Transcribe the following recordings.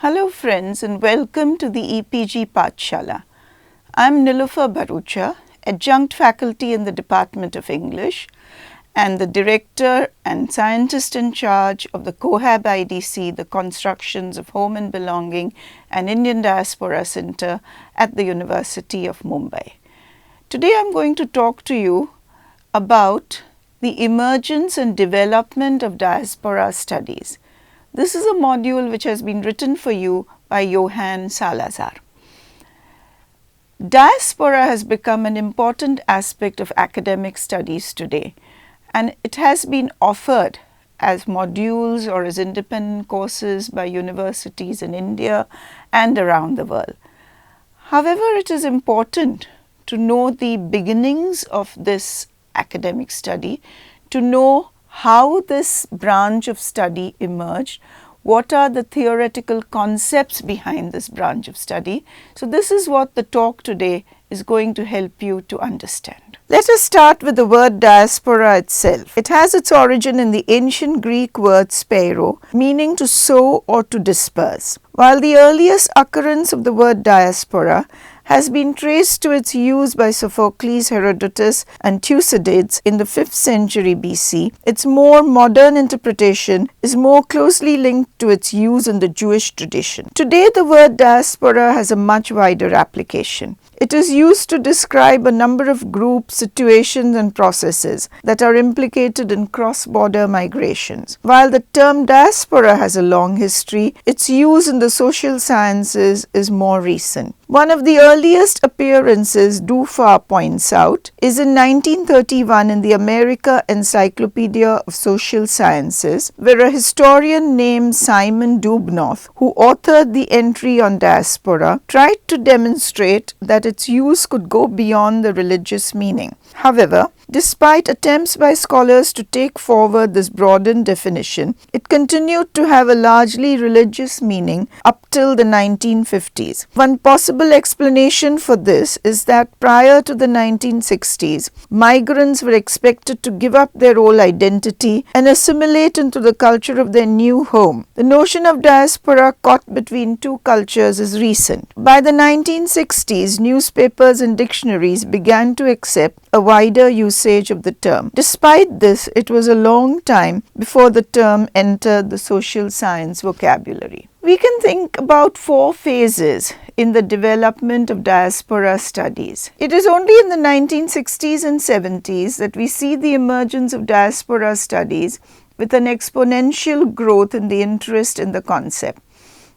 Hello friends and welcome to the EPG Pathshala. I am Nilofer Bharucha, adjunct faculty in the Department of English and the director and scientist in charge of the COHAB IDC, the Constructions of Home and Belonging and Indian Diaspora Center at the University of Mumbai. Today I am going to talk to you about the emergence and development of diaspora studies. This is a module which has been written for you by Johann Salazar. Diaspora has become an important aspect of academic studies today, and it has been offered as modules or as independent courses by universities in India and around the world. However, it is important to know the beginnings of this academic study, to know how this branch of study emerged, what are the theoretical concepts behind this branch of study. So this is what the talk today is going to help you to understand. Let us start with the word diaspora itself. It has its origin in the ancient Greek word speiro, meaning to sow or to disperse. While the earliest occurrence of the word diaspora has been traced to its use by Sophocles, Herodotus and Thucydides in the 5th century BC, its more modern interpretation is more closely linked to its use in the Jewish tradition. Today, the word diaspora has a much wider application. It is used to describe a number of groups, situations and processes that are implicated in cross-border migrations. While the term diaspora has a long history, its use in the social sciences is more recent. One of the earliest appearances, Dufa points out, is in 1931 in the America Encyclopedia of Social Sciences, where a historian named Simon Dubnoff, who authored the entry on diaspora, tried to demonstrate that its use could go beyond the religious meaning. However, despite attempts by scholars to take forward this broadened definition, it continued to have a largely religious meaning up till the 1950s. One possible explanation for this is that prior to the 1960s, migrants were expected to give up their old identity and assimilate into the culture of their new home. The notion of diaspora caught between two cultures is recent. By the 1960s, newspapers and dictionaries began to accept a wider usage of the term. Despite this, it was a long time before the term entered the social science vocabulary. We can think about 4 phases in the development of diaspora studies. It is only in the 1960s and 70s that we see the emergence of diaspora studies with an exponential growth in the interest in the concept.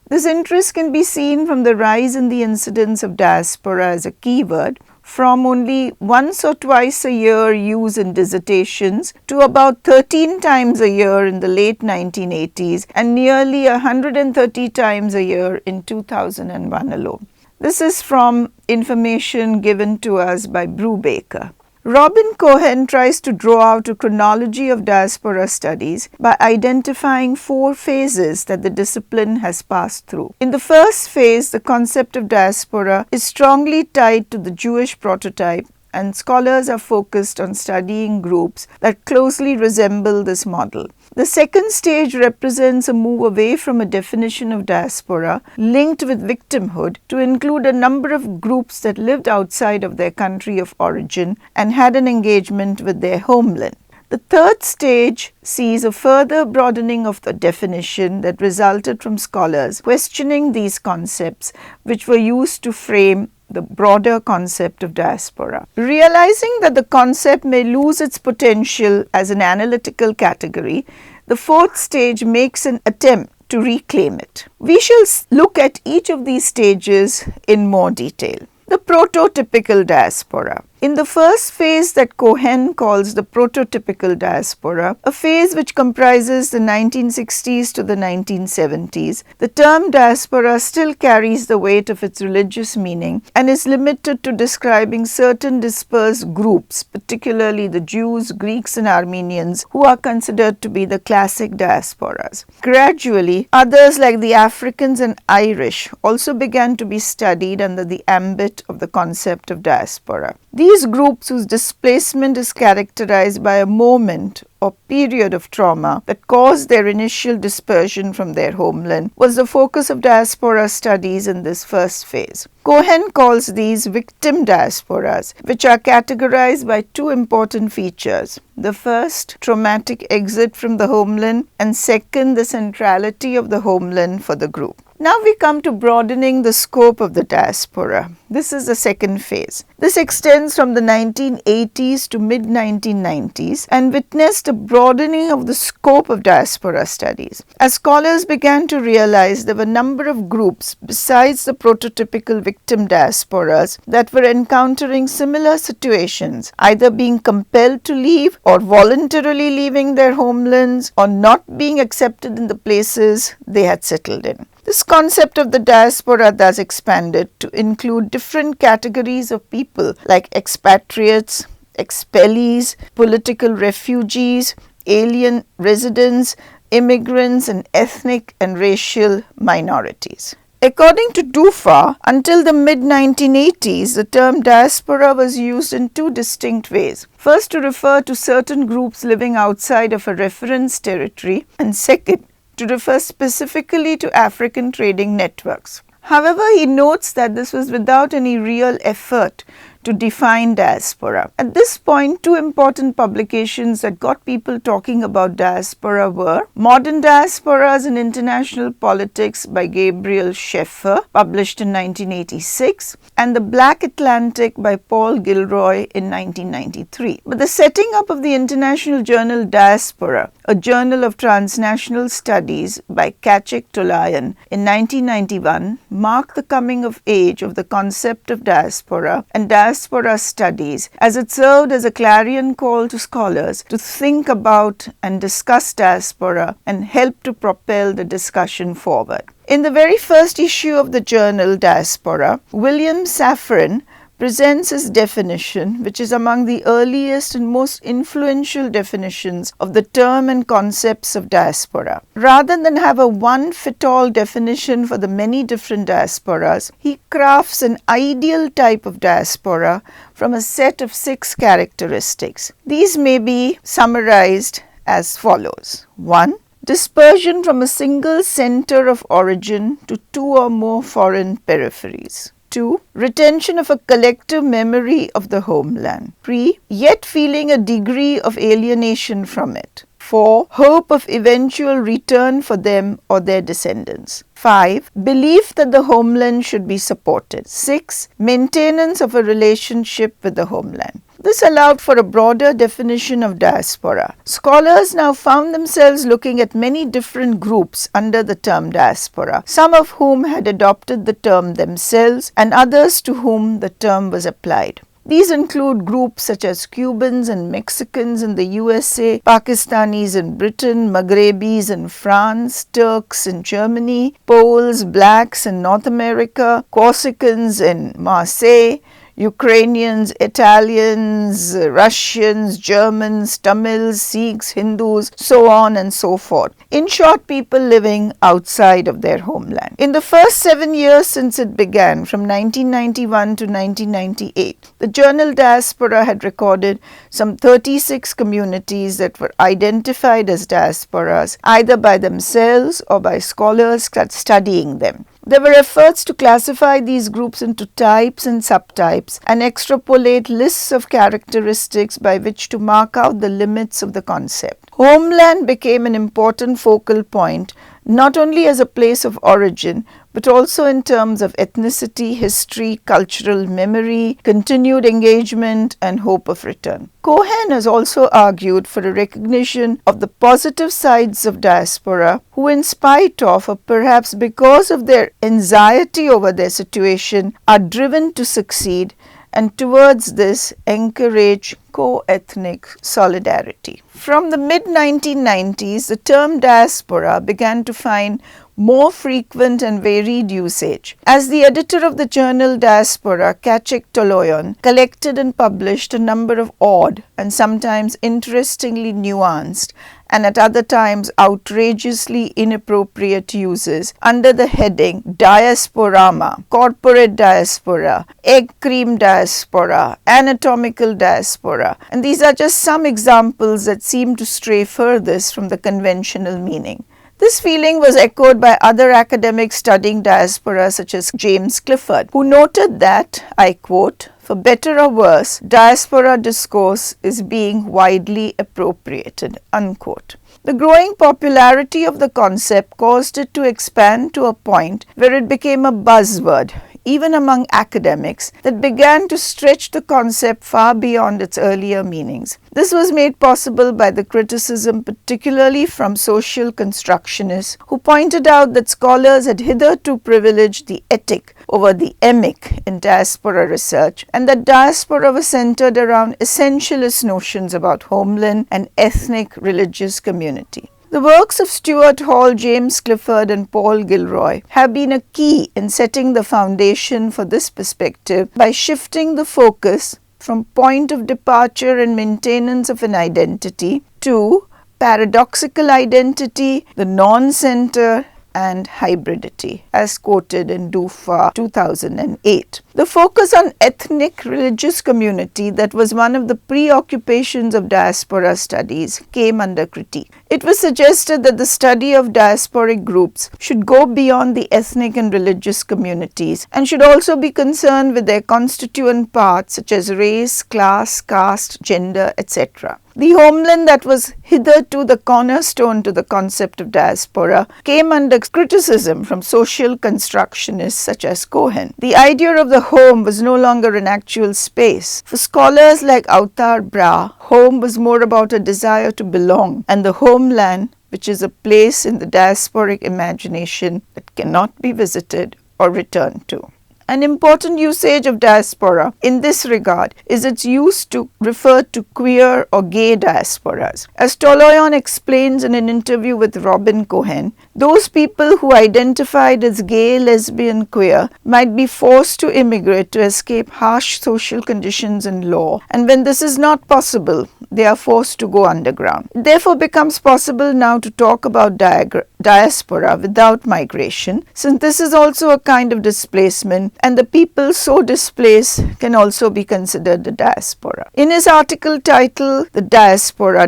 This interest can be seen from the rise in the incidence of diaspora as a keyword, from only once or twice a year use in dissertations to about 13 times a year in the late 1980s and nearly 130 times a year in 2001 alone. This is from information given to us by Brubaker. Robin Cohen tries to draw out a chronology of diaspora studies by identifying 4 phases that the discipline has passed through. In the first phase, the concept of diaspora is strongly tied to the Jewish prototype, and scholars are focused on studying groups that closely resemble this model. The second stage represents a move away from a definition of diaspora linked with victimhood to include a number of groups that lived outside of their country of origin and had an engagement with their homeland. The third stage sees a further broadening of the definition that resulted from scholars questioning these concepts, which were used to frame the broader concept of diaspora. Realizing that the concept may lose its potential as an analytical category, the fourth stage makes an attempt to reclaim it. We shall look at each of these stages in more detail. The prototypical diaspora. In the first phase that Cohen calls the prototypical diaspora, a phase which comprises the 1960s to the 1970s, the term diaspora still carries the weight of its religious meaning and is limited to describing certain dispersed groups, particularly the Jews, Greeks and Armenians, who are considered to be the classic diasporas. Gradually, others like the Africans and Irish also began to be studied under the ambit of the concept of diaspora. These These groups whose displacement is characterized by a moment or period of trauma that caused their initial dispersion from their homeland was the focus of diaspora studies in this first phase. Cohen calls these victim diasporas, which are categorized by two important features. The first, traumatic exit from the homeland, and second, the centrality of the homeland for the group. Now we come to broadening the scope of the diaspora. This is the second phase. This extends from the 1980s to mid-1990s and witnessed a broadening of the scope of diaspora studies. As scholars began to realize there were a number of groups besides the prototypical victim diasporas that were encountering similar situations, either being compelled to leave or voluntarily leaving their homelands or not being accepted in the places they had settled in. This concept of the diaspora thus expanded to include different categories of people like expatriates, expellees, political refugees, alien residents, immigrants, and ethnic and racial minorities. According to Dufa, until the mid-1980s, the term diaspora was used in two distinct ways. First, to refer to certain groups living outside of a reference territory, and second, to refer specifically to African trading networks. However, he notes that this was without any real effort to define diaspora. At this point, two important publications that got people talking about diaspora were Modern Diasporas in International Politics by Gabriel Scheffer, published in 1986, and The Black Atlantic by Paul Gilroy in 1993. But the setting up of the international journal Diaspora, a journal of transnational studies by Kachik Tolayan in 1991, marked the coming of age of the concept of diaspora and diaspora studies, as it served as a clarion call to scholars to think about and discuss diaspora and help to propel the discussion forward. In the very first issue of the journal Diaspora, William Safran presents his definition, which is among the earliest and most influential definitions of the term and concepts of diaspora. Rather than have a one-fit-all definition for the many different diasporas, he crafts an ideal type of diaspora from a set of 6 characteristics. These may be summarized as follows. 1. Dispersion from a single center of origin to 2 or more foreign peripheries. 2. Retention of a collective memory of the homeland. 3. Yet feeling a degree of alienation from it. 4. Hope of eventual return for them or their descendants. 5. Belief that the homeland should be supported. 6. Maintenance of a relationship with the homeland. This allowed for a broader definition of diaspora. Scholars now found themselves looking at many different groups under the term diaspora, some of whom had adopted the term themselves and others to whom the term was applied. These include groups such as Cubans and Mexicans in the USA, Pakistanis in Britain, Maghrebis in France, Turks in Germany, Poles, Blacks in North America, Corsicans in Marseille, Ukrainians, Italians, Russians, Germans, Tamils, Sikhs, Hindus, so on and so forth. In short, people living outside of their homeland. In the first 7 years since it began, from 1991 to 1998, the journal Diaspora had recorded some 36 communities that were identified as diasporas, either by themselves or by scholars studying them. There were efforts to classify these groups into types and subtypes and extrapolate lists of characteristics by which to mark out the limits of the concept. Homeland became an important focal point, not only as a place of origin, but also in terms of ethnicity, history, cultural memory, continued engagement, and hope of return. Cohen has also argued for a recognition of the positive sides of diaspora, who in spite of, or perhaps because of their anxiety over their situation, are driven to succeed, and towards this encourage co-ethnic solidarity. From the mid-1990s, the term diaspora began to find more frequent and varied usage. As the editor of the journal Diaspora, Kachik Toloyon collected and published a number of odd and sometimes interestingly nuanced and at other times outrageously inappropriate uses under the heading Diasporama, Corporate Diaspora, Egg Cream Diaspora, Anatomical Diaspora, and these are just some examples that seem to stray furthest from the conventional meaning. This feeling was echoed by other academics studying diaspora such as James Clifford, who noted that, I quote, "For better or worse, diaspora discourse is being widely appropriated," unquote. The growing popularity of the concept caused it to expand to a point where it became a buzzword, even among academics, that began to stretch the concept far beyond its earlier meanings. This was made possible by the criticism particularly from social constructionists, who pointed out that scholars had hitherto privileged the etic over the emic in diaspora research, and that diaspora was centered around essentialist notions about homeland and ethnic religious community. The works of Stuart Hall, James Clifford and Paul Gilroy have been a key in setting the foundation for this perspective by shifting the focus from point of departure and maintenance of an identity to paradoxical identity, the non-center and hybridity, as quoted in Dufa 2008. The focus on ethnic religious community that was one of the preoccupations of diaspora studies came under critique. It was suggested that the study of diasporic groups should go beyond the ethnic and religious communities and should also be concerned with their constituent parts such as race, class, caste, gender, etc. The homeland that was hitherto the cornerstone to the concept of diaspora came under criticism from social constructionists such as Cohen. The idea of the home was no longer an actual space. For scholars like Autar Bra, home was more about a desire to belong, and the homeland, which is a place in the diasporic imagination that cannot be visited or returned to. An important usage of diaspora in this regard is its use to refer to queer or gay diasporas. As Toloyon explains in an interview with Robin Cohen, those people who identified as gay, lesbian, queer might be forced to immigrate to escape harsh social conditions and law, and when this is not possible, they are forced to go underground. It therefore becomes possible now to talk about diaspora without migration, since this is also a kind of displacement, and the people so displaced can also be considered the diaspora. In his article titled The Diaspora,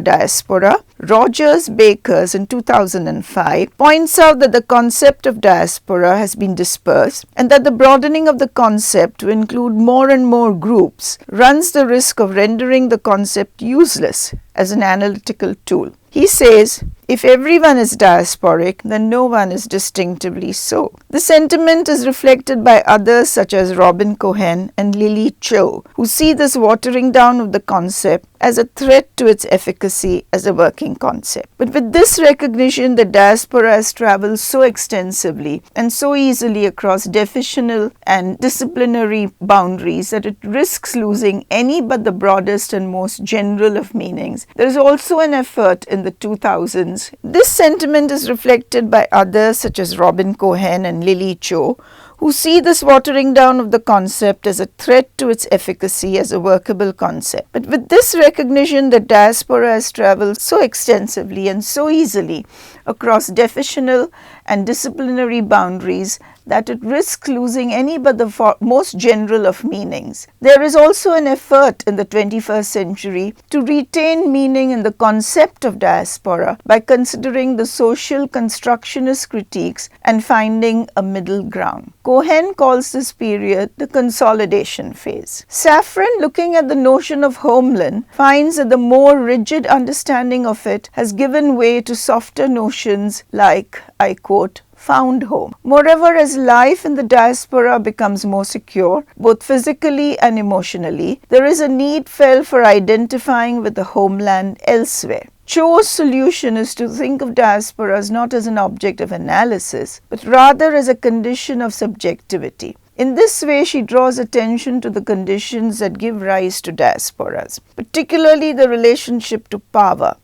Rogers Bakers in 2005 points out that the concept of diaspora has been dispersed and that the broadening of the concept to include more and more groups runs the risk of rendering the concept useless as an analytical tool. He says, if everyone is diasporic, then no one is distinctively so. The sentiment is reflected by others such as Robin Cohen and Lily Cho, who see this watering down of the concept as a threat to its efficacy as a working concept. But with this recognition that diaspora has traveled so extensively and so easily across definitional and disciplinary boundaries that it risks losing any but the broadest and most general of meanings, there is also an effort in the 2000s. This sentiment is reflected by others such as Robin Cohen and Lily Cho, who see this watering down of the concept as a threat to its efficacy as a workable concept. But with this recognition that diaspora has traveled so extensively and so easily across definitional and disciplinary boundaries that it risks losing any but the most general of meanings, there is also an effort in the 21st century to retain meaning in the concept of diaspora by considering the social constructionist critiques and finding a middle ground. Cohen calls this period the Consolidation Phase. Safran, looking at the notion of homeland, finds that the more rigid understanding of it has given way to softer notions like, I quote, found home. Moreover, as life in the diaspora becomes more secure, both physically and emotionally, there is a need felt for identifying with the homeland elsewhere. Cho's solution is to think of diasporas not as an object of analysis, but rather as a condition of subjectivity. In this way, she draws attention to the conditions that give rise to diasporas, particularly the relationship to power,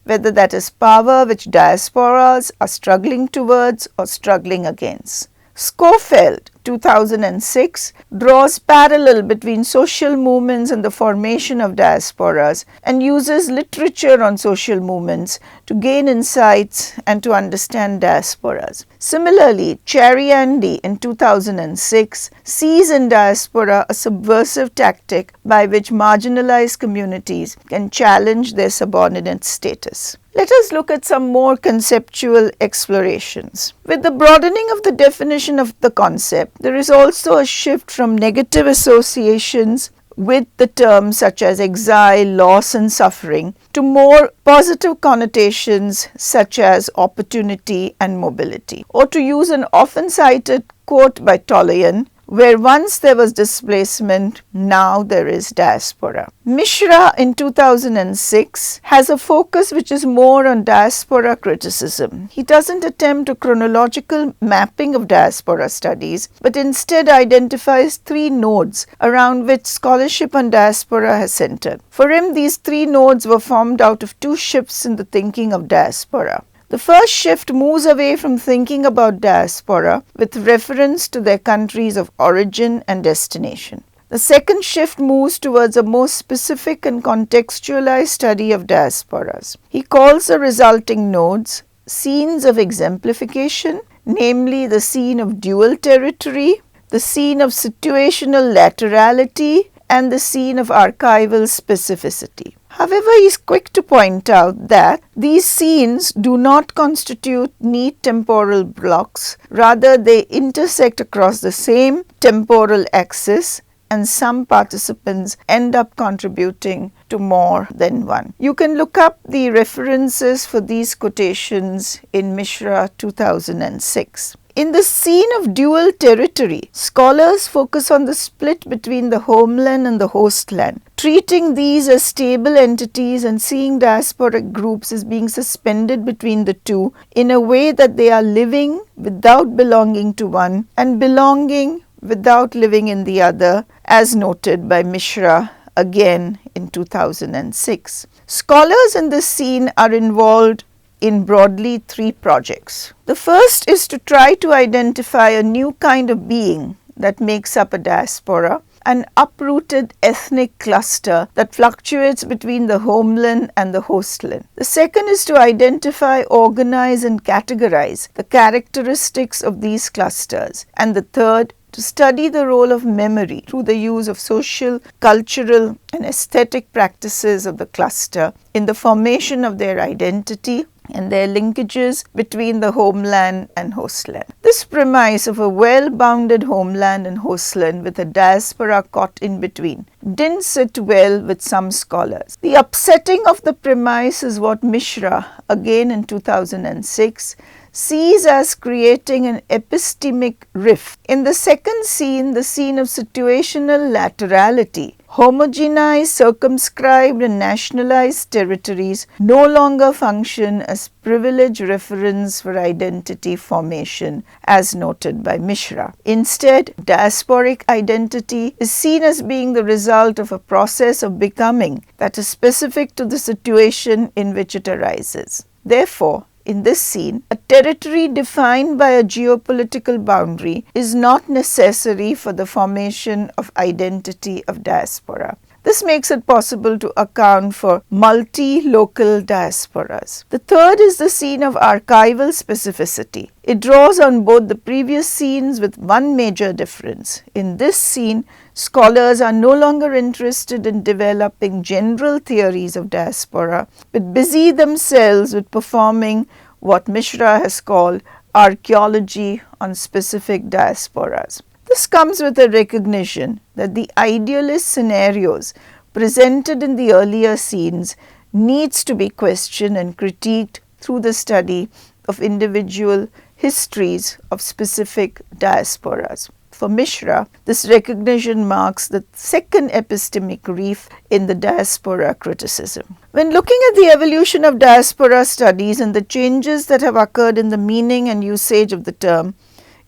whether that is power which diasporas are struggling towards or struggling against. Schofield, 2006, draws parallel between social movements and the formation of diasporas and uses literature on social movements to gain insights and to understand diasporas. Similarly, Chariandi in 2006 sees in diaspora a subversive tactic by which marginalized communities can challenge their subordinate status. Let us look at some more conceptual explorations. With the broadening of the definition of the concept, there is also a shift from negative associations with the terms such as exile, loss and suffering to more positive connotations such as opportunity and mobility. Or to use an often cited quote by Tolleyan, where once there was displacement, now there is diaspora. Mishra in 2006 has a focus which is more on diaspora criticism. He doesn't attempt a chronological mapping of diaspora studies, but instead identifies 3 nodes around which scholarship on diaspora has centered. For him, these 3 nodes were formed out of 2 shifts in the thinking of diaspora. The first shift moves away from thinking about diaspora with reference to their countries of origin and destination. The second shift moves towards a more specific and contextualized study of diasporas. He calls the resulting nodes scenes of exemplification, namely the scene of dual territory, the scene of situational laterality, and the scene of archival specificity. However, he is quick to point out that these scenes do not constitute neat temporal blocks, rather they intersect across the same temporal axis, and some participants end up contributing to more than one. You can look up the references for these quotations in Mishra 2006. In the scene of dual territory, scholars focus on the split between the homeland and the hostland, treating these as stable entities and seeing diasporic groups as being suspended between the two in a way that they are living without belonging to one and belonging without living in the other, as noted by Mishra again in 2006. Scholars in this scene are involved in broadly 3 projects. The first is to try to identify a new kind of being that makes up a diaspora, an uprooted ethnic cluster that fluctuates between the homeland and the hostland. The second is to identify, organize and categorize the characteristics of these clusters. And the third, to study the role of memory through the use of social, cultural and aesthetic practices of the cluster in the formation of their identity and their linkages between the homeland and hostland. This premise of a well-bounded homeland and hostland with a diaspora caught in between didn't sit well with some scholars. The upsetting of the premise is what Mishra, again in 2006, sees as creating an epistemic rift. In the second scene, the scene of situational laterality, homogenized, circumscribed and nationalized territories no longer function as privileged reference for identity formation, as noted by Mishra. Instead, diasporic identity is seen as being the result of a process of becoming that is specific to the situation in which it arises. Therefore, in this scene, a territory defined by a geopolitical boundary is not necessary for the formation of identity of diaspora. This makes it possible to account for multi-local diasporas. The third is the scene of archival specificity. It draws on both the previous scenes with one major difference. In this scene, scholars are no longer interested in developing general theories of diaspora, but busy themselves with performing what Mishra has called archaeology on specific diasporas. This comes with a recognition that the idealist scenarios presented in the earlier scenes needs to be questioned and critiqued through the study of individual histories of specific diasporas. For Mishra, this recognition marks the second epistemic reef in the diaspora criticism. When looking at the evolution of diaspora studies and the changes that have occurred in the meaning and usage of the term,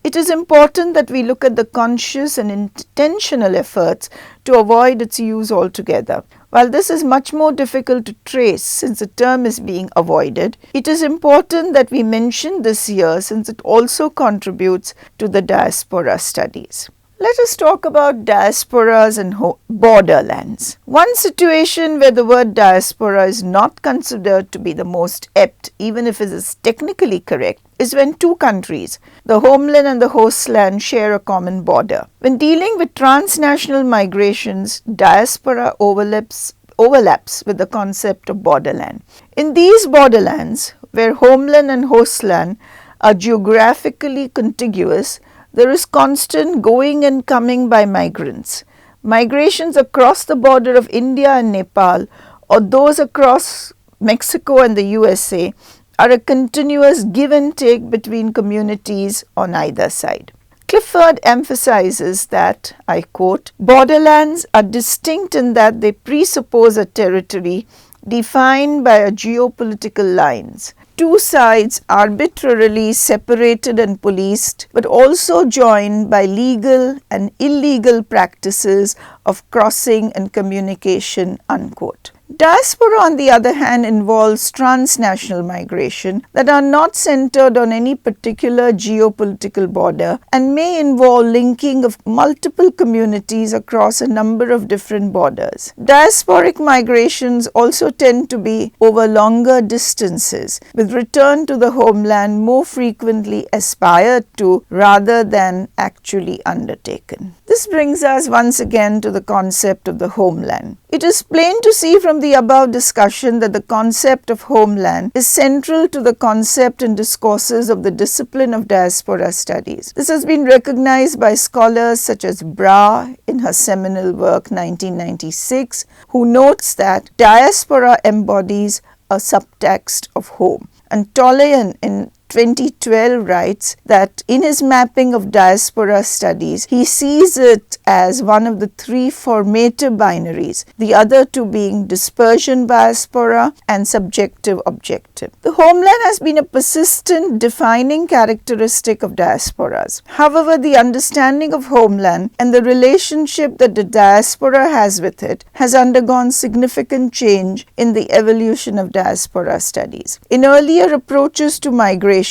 it is important that we look at the conscious and intentional efforts to avoid its use altogether. While this is much more difficult to trace since the term is being avoided, it is important that we mention this here since it also contributes to the diaspora studies. Let us talk about diasporas and borderlands. One situation where the word diaspora is not considered to be the most apt, even if it is technically correct, is when two countries, the homeland and the hostland, share a common border. When dealing with transnational migrations, diaspora overlaps with the concept of borderland. In these borderlands, where homeland and hostland are geographically contiguous, there is constant going and coming by migrants. Migrations across the border of India and Nepal, or those across Mexico and the USA, are a continuous give and take between communities on either side. Clifford emphasizes that, I quote, "Borderlands are distinct in that they presuppose a territory defined by a geopolitical lines. Two sides arbitrarily separated and policed, but also joined by legal and illegal practices of crossing and communication," unquote. Diaspora, on the other hand, involves transnational migration that are not centered on any particular geopolitical border and may involve linking of multiple communities across a number of different borders. Diasporic migrations also tend to be over longer distances, with return to the homeland more frequently aspired to rather than actually undertaken. This brings us once again to the concept of the homeland. It is plain to see from the above discussion that the concept of homeland is central to the concept and discourses of the discipline of diaspora studies. This has been recognized by scholars such as Bra in her seminal work 1996, who notes that diaspora embodies a subtext of home. And Tolayan in 2012 writes that in his mapping of diaspora studies, he sees it as one of the three formative binaries, the other two being dispersion diaspora and subjective objective. The homeland has been a persistent defining characteristic of diasporas. However, the understanding of homeland and the relationship that the diaspora has with it has undergone significant change in the evolution of diaspora studies. In earlier approaches to migration,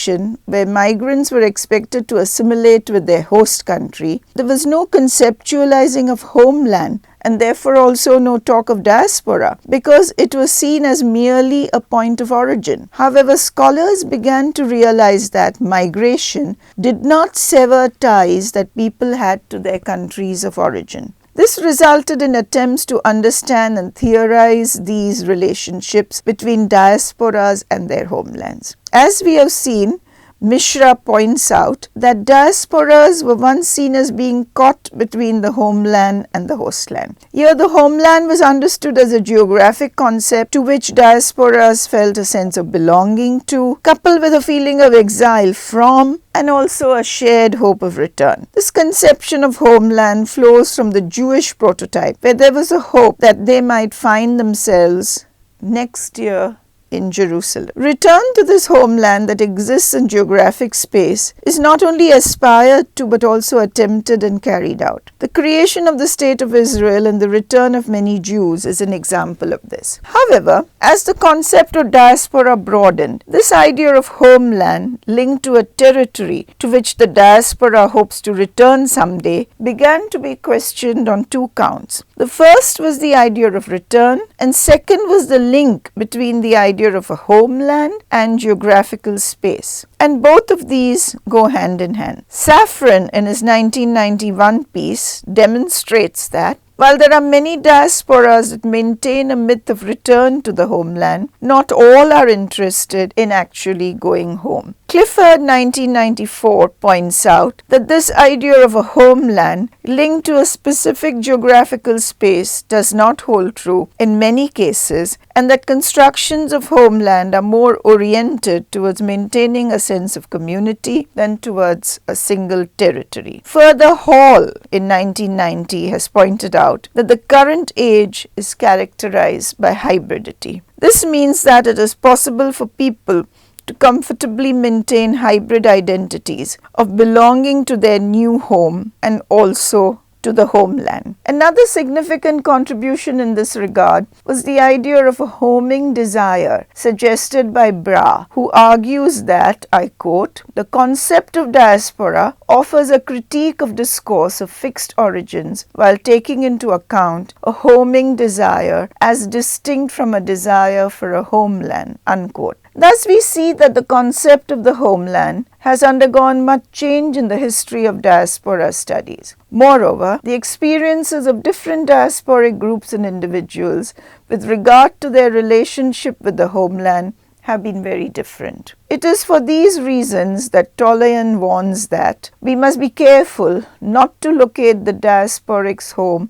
where migrants were expected to assimilate with their host country, there was no conceptualizing of homeland and therefore also no talk of diaspora because it was seen as merely a point of origin. However, scholars began to realize that migration did not sever ties that people had to their countries of origin. This resulted in attempts to understand and theorize these relationships between diasporas and their homelands. As we have seen, Mishra points out that diasporas were once seen as being caught between the homeland and the hostland. Here the homeland was understood as a geographic concept to which diasporas felt a sense of belonging to, coupled with a feeling of exile from and also a shared hope of return. This conception of homeland flows from the Jewish prototype, where there was a hope that they might find themselves next year in Jerusalem. Return to this homeland that exists in geographic space is not only aspired to but also attempted and carried out. The creation of the State of Israel and the return of many Jews is an example of this. However, as the concept of diaspora broadened, this idea of homeland linked to a territory to which the diaspora hopes to return someday began to be questioned on two counts. The first was the idea of return, and second was the link between the idea of a homeland and geographical space. And both of these go hand in hand. Safran, in his 1991 piece, demonstrates that while there are many diasporas that maintain a myth of return to the homeland, not all are interested in actually going home. Clifford 1994 points out that this idea of a homeland linked to a specific geographical space does not hold true in many cases, and that constructions of homeland are more oriented towards maintaining a sense of community than towards a single territory. Further, Hall in 1990 has pointed out that the current age is characterized by hybridity. This means that it is possible for people to comfortably maintain hybrid identities of belonging to their new home and also to the homeland. Another significant contribution in this regard was the idea of a homing desire suggested by Bra, who argues that, I quote, "The concept of diaspora offers a critique of discourse of fixed origins while taking into account a homing desire as distinct from a desire for a homeland," unquote. Thus, we see that the concept of the homeland has undergone much change in the history of diaspora studies. Moreover, the experiences of different diasporic groups and individuals with regard to their relationship with the homeland have been very different. It is for these reasons that Tolleyan warns that we must be careful not to locate the diasporic's home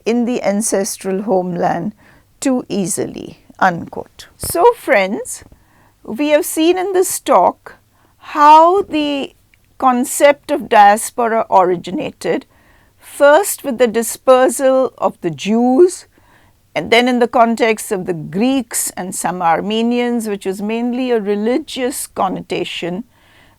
in the ancestral homeland too easily, unquote. So friends, we have seen in this talk how the concept of diaspora originated, first with the dispersal of the Jews, and then in the context of the Greeks and some Armenians, which was mainly a religious connotation.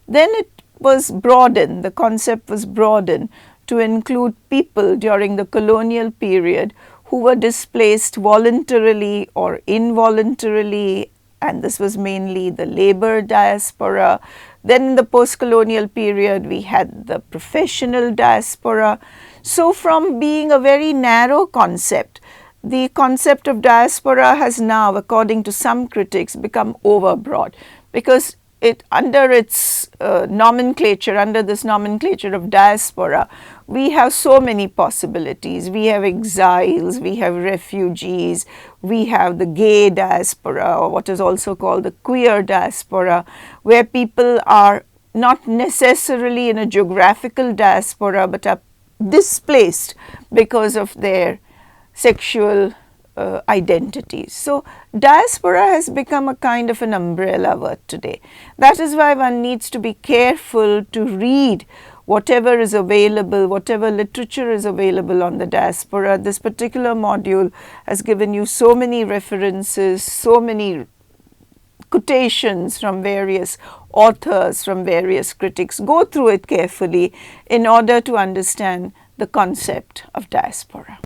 Then it was broadened, the concept was broadened to include people during the colonial period who were displaced voluntarily or involuntarily, and this was mainly the labor diaspora. Then in the post-colonial period, we had the professional diaspora. So from being a very narrow concept, the concept of diaspora has now, according to some critics, become overbroad, because it under its nomenclature, under this nomenclature of diaspora, we have so many possibilities. We have exiles, we have refugees, we have the gay diaspora, or what is also called the queer diaspora, where people are not necessarily in a geographical diaspora but are displaced because of their sexual identities. So diaspora has become a kind of an umbrella word today. That is why one needs to be careful to read whatever is available, whatever literature is available on the diaspora. This particular module has given you so many references, so many quotations from various authors, from various critics. Go through it carefully in order to understand the concept of diaspora.